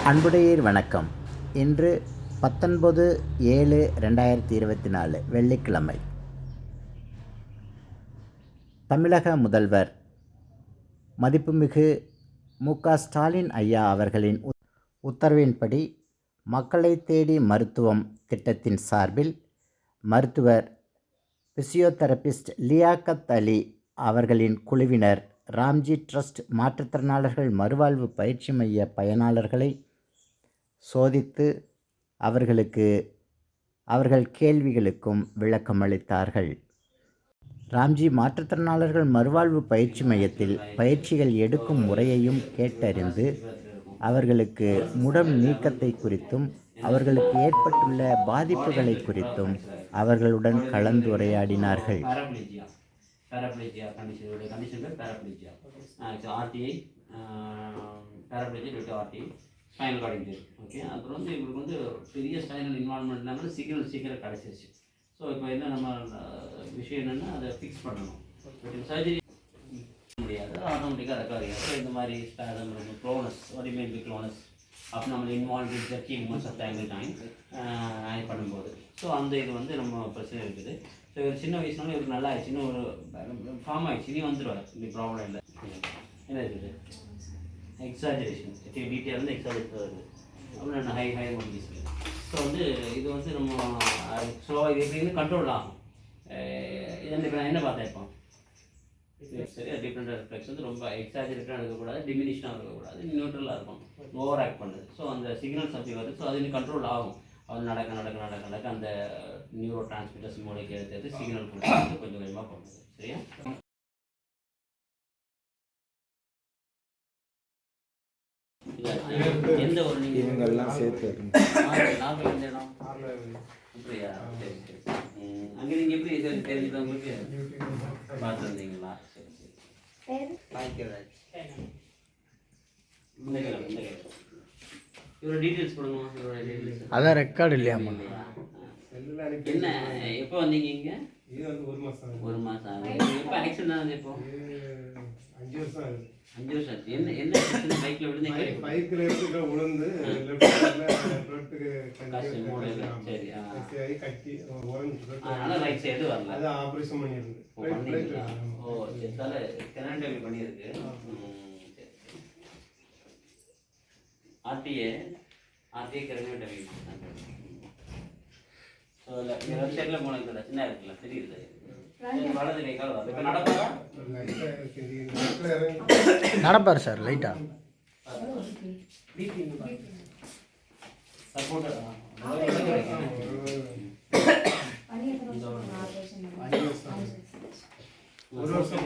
அன்புடையீர் வணக்கம். இன்று 19/7/2024 வெள்ளிக்கிழமை. தமிழக முதல்வர் மதிப்புமிகு மு.க. ஸ்டாலின் ஐயா அவர்களின் உத்தரவின்படி மக்களை தேடி மருத்துவம் திட்டத்தின் சார்பில் மருத்துவர் பிசியோதெரபிஸ்ட் லியாக்கத் அலி அவர்களின் குழுவினர் ராம்ஜி ட்ரஸ்ட் மாற்றுத்திறனாளர்கள் மறுவாழ்வு பயிற்சி மைய பயனாளர்களை சோதித்து அவர்கள் கேள்விகளுக்கும் விளக்கமளித்தார்கள். ராம்ஜி மாற்றுத்திறனாளர்கள் மறுவாழ்வு பயிற்சி மையத்தில் பயிற்சிகள் எடுக்கும் முறையையும் கேட்டறிந்து அவர்களுக்கு முடம் நீக்கத்தை குறித்தும் அவர்களுக்கு ஏற்பட்டுள்ள பாதிப்புகளை குறித்தும் அவர்களுடன் கலந்துரையாடினார்கள். பேராப்ளேஜியா கண்டிஷன் பேர் paraplegia. RTI paraplegia due to RTI spinal cord injury. Okay, அப்புறம் வந்து இவங்களுக்கு வந்து பெரிய ஸ்பைனல் இன்வால்மெண்ட் இல்லாமல் சீக்கிரம் கிடச்சிருச்சு. ஸோ இப்போ என்ன நம்ம விஷயம் என்னென்னா அதை ஃபிக்ஸ் பண்ணணும். சர்ஜரி முடியாது, ஆட்டோமேட்டிக்காக ரெக்கவரி ஆகும். ஸோ இந்த மாதிரி ஸ்பேதம் க்ளோனஸ் வடிமேல் க்ளோனஸ் அப்போ நம்ம involve jerky movements of time add பண்ணும்போது ஸோ அந்த இது வந்து நம்ம பிரச்சனை இருக்குது. ஸோ இவர் சின்ன வயசுனாலும் இவருக்கு நல்லா ஆயிடுச்சு, இன்னும் ஒரு ஃபார்ம் ஆகிடுச்சு, இனி வந்துடுவார், இப்படி ப்ராப்ளம் இல்லை. என்ன இருக்குது எக்ஸாஜரேஷன் டீட்டெயில் வந்து எக்ஸாஜரேஷன் வருது அப்படின்னு ஹை மோட்டிஸ். ஸோ வந்து இது வந்து நம்ம ஸோ இது எப்படின்னு கண்ட்ரோல் ஆகும். இது இப்போ நான் என்ன பார்த்தேன் இப்போ சரி, டிஃப்ரெண்ட் ரிஃப்ளெக்ஸ் வந்து ரொம்ப எக்ஸாஜரேட்டாக இருக்கக்கூடாது, டிமினிஷனாக இருக்கக்கூடாது, நியூட்ரலாக இருக்கும், ஓவர் ஆக்ட் பண்ணுது. ஸோ அந்த சிக்னல்ஸ் அப்படி வருது. ஸோ அது இன்னும் கண்ட்ரோல் ஆகும். அது நடக்க அந்த நியூரோ டிரான்ஸ்மிட்டர்ஸ் மூளைக்கு எடுத்து சிக்னல் கொடுத்து கொஞ்சம் கொஞ்சமாக பண்ணுது. சரியா? எந்த ஒரு நீங்கள் சேர்த்து நாங்கள் எந்த இடம் அப்படியா? சரி சரி. அங்கே நீங்கள் எப்படி தெரிஞ்சுட்டு உங்களுக்கு பார்த்துருந்தீங்களா? சரி சரி. இவரோட டீட்டெயில்ஸ் கொடுங்கம்மா. இவரோட டீட்டெயில்ஸ் அதான் ரெக்கார்டு இல்லையாம்மா? என்ன எப்போ வந்தீங்க இங்கே? ஒரு மாதம் ஆகுது. எப்போ ஆக்சிடென்ட் ஆனது? இப்போ 5 வருஷம் ஆகுது. 5 வருஷம் ஆச்சு. என்ன பைக்கில் விழுந்து பைக்கில் எடுத்துக்க விழுந்து சரி கட்டி உடஞ்சி அதனால ரைட் சைடு வரல. அது ஆப்ரேஷன் பண்ணியிருந்து. ஓ சரி, தலை கெனாண்டமி பண்ணியிருக்கு. ஆர்டிஏ கெனாண்டமி. ஸோ லெஃப்ட் சைடில் போனது சின்ன இருக்குல்ல, தெரியுது. வலது கை கால் வருது. இப்போ நடப்பார் சார் லைட்டா சப்போர்ட் ஒரு வருஷம்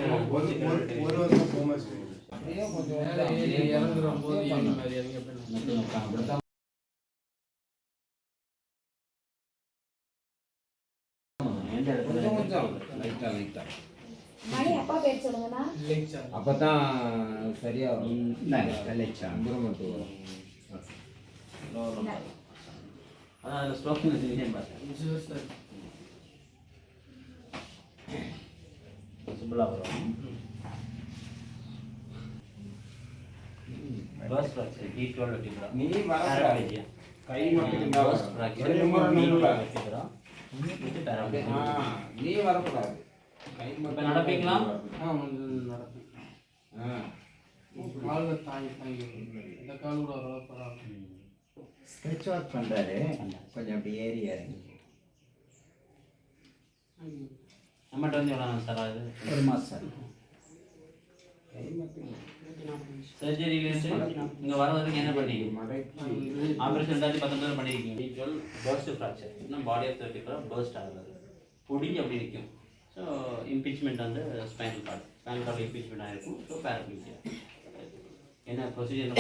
அப்பதான் சரியா அதான் ஸ்ட்ரோக் பார்த்தேன். நீ கை மட்டும் நீ வரக்கூடாது. நடப்பீங்களா? ஸ்கெட்ச் ஒர்க் பண்ணுறாரு, கொஞ்சம் அப்படி ஏறி இறங்கி. நம்மகிட்ட வந்து எவ்வளோ சார் ஆகுது? 1 மாதம் சார். சர்ஜரியிலேருந்து இங்கே வர வரைக்கும் என்ன பண்ணிருக்கீங்க? ஆப்ரேஷன் 2019 பண்ணியிருக்கீங்க. இண்டிவிஜுவல் பர்ஸ்ட் ஃப்ராக்சர், இன்னும் பாடி ஆஃப் 30 பர்ஸ்ட் ஆகுது, பொடிஞ்சு அப்படி நிற்கும். ஸோ இம்பீச்மெண்ட் வந்து ஸ்பைனல் கார்டு இம்பீச்மெண்ட் ஆகிருக்கும். ஸோ பேரப்ளீஜியா என்ன procedure?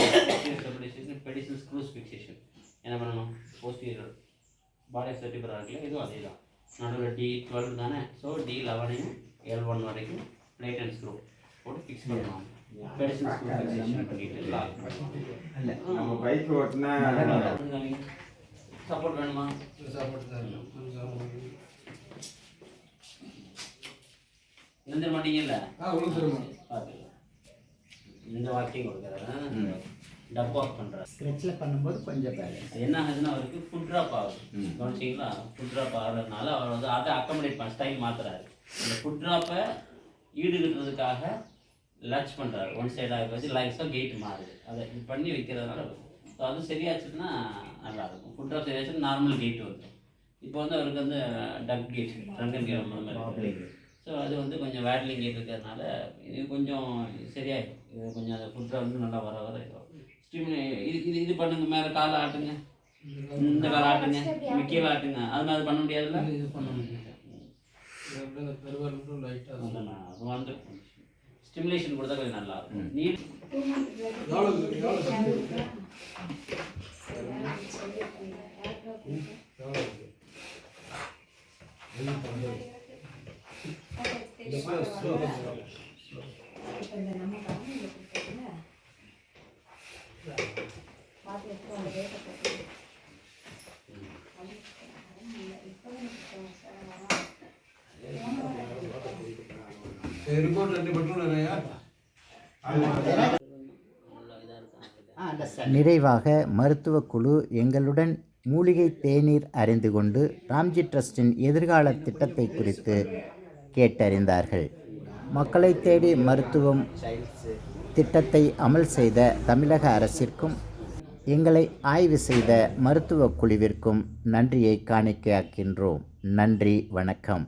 Stabilisation, pedicle screws fixation. என்ன பண்ணணும்? போஸ்டீரியர் பாடி ஆஃப் 30 இருக்குல்ல, இதுவும் அதே தான். நடுவில் D12 தானே. ஸோ D11 L1 வரைக்கும் பிளேட் அண்ட் ஸ்க்ரூ போட்டு ஃபிக்ஸ் பண்ணணும். பெடிசல் ஸ்க்ரூ ஃபிக்சேஷன் பண்ணிட்டு நம்ம பைக் ஓட்டினா சப்போர்ட் வேணுமா? சப்போர்ட் தான். எழுந்திர மாட்டீங்கல்ல? விழுந்துருமா? பார்த்துக்கலாம். இந்த வாக்கியம் கொடுக்குறேன். டப் ஒர்க் பண்ணுறாரு. ஸ்க்ரெட்சில் பண்ணும்போது கொஞ்சம் பேலன்ஸ். என்ன ஆகுதுன்னா அவருக்கு ஃபுட் ட்ராப் ஆகுது. கவனிச்சிங்களா? ஃபுட் ட்ராப் ஆகிறதுனால அவர் வந்து அதை அக்கமடேட் பண்ண ஸ்டைல் மாற்றுறாரு. இந்த ஃபுட் ட்ராப்பை ஈடுகட்டுறதுக்காக லட்ச் பண்ணுறாரு. ஒன் சைடாக வச்சு லைக்ஸாக கெயிட் மாறுது. அதை இது பண்ணி வைக்கிறதுனால ஸோ அது சரியாச்சுன்னா நல்லாயிருக்கும். ஃபுட் ட்ராப் சரியாச்சுன்னா நார்மல் கெயிட் வந்துடும். இப்போ வந்து அவருக்கு வந்து டக் கேட், ட்ரங்கன் கேட் அந்த மாதிரி. ஸோ அது வந்து கொஞ்சம் வேட்லிங் கேட் இருக்கிறதுனால இது கொஞ்சம் சரியாயிடும். இது கொஞ்சம் அந்த ஃபுட் ட்ராப் வந்து நல்லா வர ஸ்டிமுலே இது இது பண்ணுங்க. மேலே காலை ஆட்டுங்க, இந்த காலை ஆட்டுங்க, கீழே ஆட்டுங்க. அது மாதிரி பண்ண முடியாதுல்ல? இது பண்ண முடியும். இந்த பெருவல் மட்டும் லைட்டாக அது வந்து ஸ்டிமுலேஷன் கொடுத்தா கொஞ்சம் நல்லா இருக்கும். நீ ரிப்போர்ட் ரெண்டு பெட்ரோல் நிறையா நிறைவாக மருத்துவக் குழு எங்களுடன் மூலிகை தேநீர் அறிந்து கொண்டு ராம்ஜி ட்ரஸ்டின் எதிர்கால திட்டத்தை குறித்து கேட்டறிந்தார்கள். மக்களை தேடி மருத்துவம் திட்டத்தை அமல் செய்த தமிழக அரசிற்கும் எங்களை ஆய்வு செய்த மருத்துவக் குழுவிற்கும் நன்றியை காணிக்கையாக்கின்றோம். நன்றி, வணக்கம்.